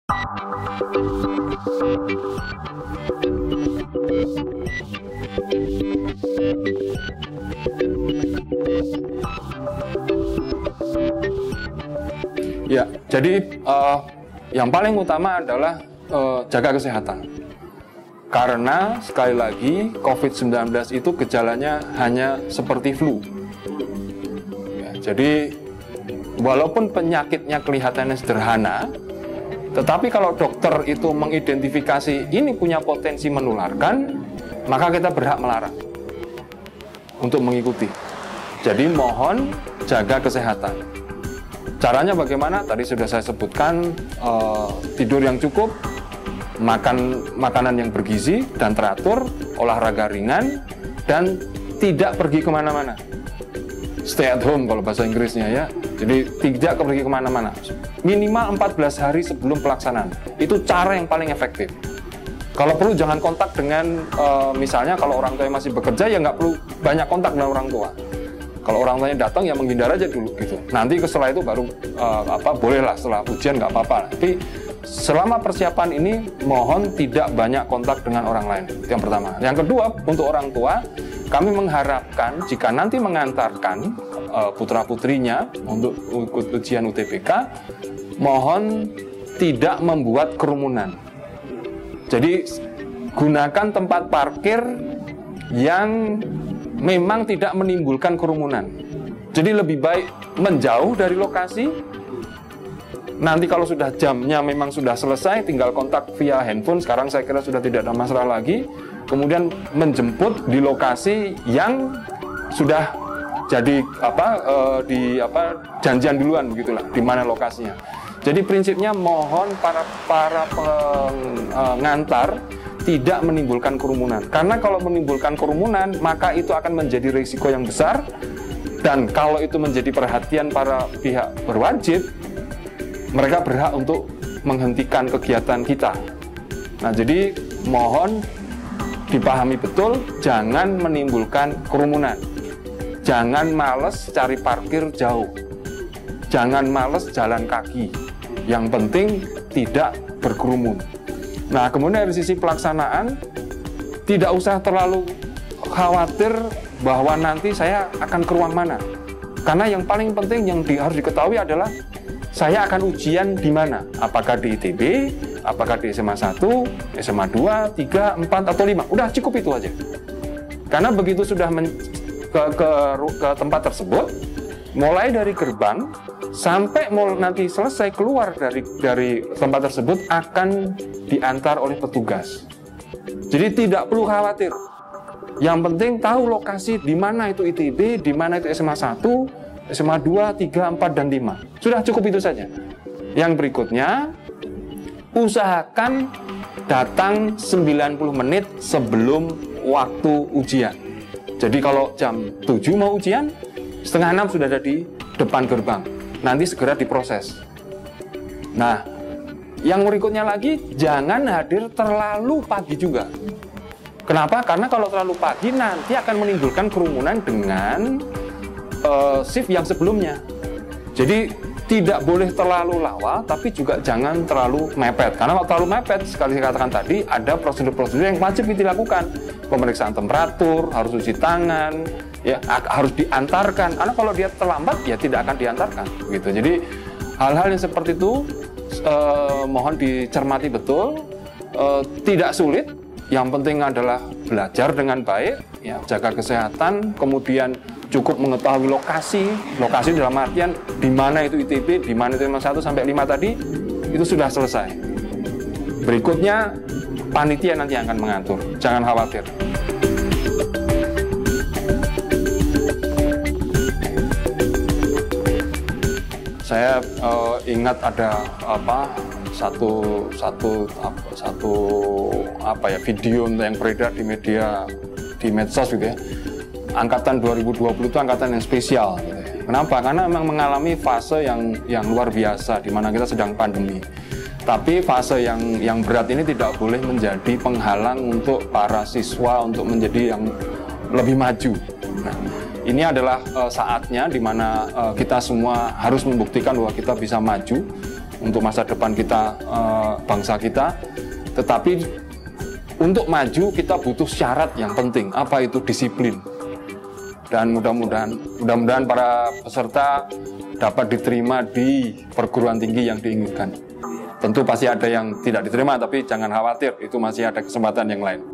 Ya, jadi yang paling utama adalah jaga kesehatan. Karena sekali lagi COVID-19 itu gejalanya hanya seperti flu. Ya, jadi walaupun penyakitnya kelihatannya sederhana, tetapi kalau dokter itu mengidentifikasi ini punya potensi menularkan, maka kita berhak melarang untuk mengikuti. Jadi mohon jaga kesehatan. Caranya bagaimana? Tadi sudah saya sebutkan, tidur yang cukup, makan makanan yang bergizi dan teratur, olahraga ringan, dan tidak pergi kemana-mana. Stay at home kalau bahasa Inggrisnya ya. Jadi tidak pergi kemana-mana. Minimal 14 hari sebelum pelaksanaan. Itu cara yang paling efektif. Kalau perlu jangan kontak dengan, misalnya kalau orang tua masih bekerja ya nggak perlu banyak kontak dengan orang tua. Kalau orang tuanya datang ya menghindar aja dulu gitu. Nanti setelah itu baru bolehlah setelah ujian nggak apa-apa. Tapi selama persiapan ini mohon tidak banyak kontak dengan orang lain. Itu yang pertama. Yang kedua, untuk orang tua kami mengharapkan jika nanti mengantarkan putra-putrinya untuk ikut ujian UTBK, mohon tidak membuat kerumunan. Jadi gunakan tempat parkir yang memang tidak menimbulkan kerumunan. Jadi lebih baik menjauh dari lokasi. Nanti kalau sudah jamnya memang sudah selesai, tinggal kontak via handphone. Sekarang saya kira sudah tidak ada masalah lagi. Kemudian menjemput di lokasi yang sudah jadi janjian duluan begitulah, di mana lokasinya. Jadi prinsipnya mohon para pengantar tidak menimbulkan kerumunan. Karena kalau menimbulkan kerumunan, maka itu akan menjadi risiko yang besar. Dan kalau itu menjadi perhatian para pihak berwajib, mereka berhak untuk menghentikan kegiatan kita. Nah, jadi mohon dipahami betul, jangan menimbulkan kerumunan. Jangan males cari parkir jauh. Jangan males jalan kaki. Yang penting tidak berkerumun. Nah, kemudian dari sisi pelaksanaan, tidak usah terlalu khawatir bahwa nanti saya akan ke ruang mana. Karena yang paling penting yang harus diketahui adalah saya akan ujian di mana. Apakah di ITB, apakah di SMA 1, SMA 2, 3, 4, atau 5. Udah cukup itu aja. Karena begitu sudah ke tempat tersebut, mulai dari gerbang, sampai nanti selesai keluar dari tempat tersebut akan diantar oleh petugas. Jadi tidak perlu khawatir. Yang penting tahu lokasi di mana itu ITB, di mana itu SMA 1, SMA 2, 3, 4, dan 5. Sudah cukup itu saja. Yang berikutnya, usahakan datang 90 menit sebelum waktu ujian. Jadi kalau jam 7 mau ujian, setengah 6 sudah ada di depan gerbang. Nanti segera diproses. Nah, yang berikutnya lagi, jangan hadir terlalu pagi juga. Kenapa? Karena kalau terlalu pagi nanti akan menimbulkan kerumunan dengan shift yang sebelumnya. Jadi tidak boleh terlalu lawal, tapi juga jangan terlalu mepet. Karena kalau terlalu mepet, sekali saya katakan tadi, ada prosedur-prosedur yang wajib dilakukan. Pemeriksaan temperatur, harus cuci tangan, ya harus diantarkan. Karena kalau dia terlambat, ya tidak akan diantarkan. Gitu. Jadi hal-hal yang seperti itu mohon dicermati betul. Tidak sulit. Yang penting adalah belajar dengan baik, ya, jaga kesehatan, kemudian cukup mengetahui lokasi dalam artian di mana itu ITB, di mana itu SMA 1 sampai 5 tadi, itu sudah selesai. Berikutnya, panitia nanti akan mengatur, jangan khawatir. Saya ingat ada video yang beredar di medsos gitu ya. Angkatan 2020 itu angkatan yang spesial gitu ya. Kenapa? Karena memang mengalami fase yang luar biasa di mana kita sedang pandemi. Tapi fase yang berat ini tidak boleh menjadi penghalang untuk para siswa untuk menjadi yang lebih maju. Nah, ini adalah saatnya di mana kita semua harus membuktikan bahwa kita bisa maju. untuk masa depan kita, bangsa kita. Tetapi untuk maju kita butuh syarat yang penting. Apa itu? Disiplin. Dan mudah-mudahan para peserta dapat diterima di perguruan tinggi yang diinginkan. Tentu pasti ada yang tidak diterima, tapi jangan khawatir, itu masih ada kesempatan yang lain.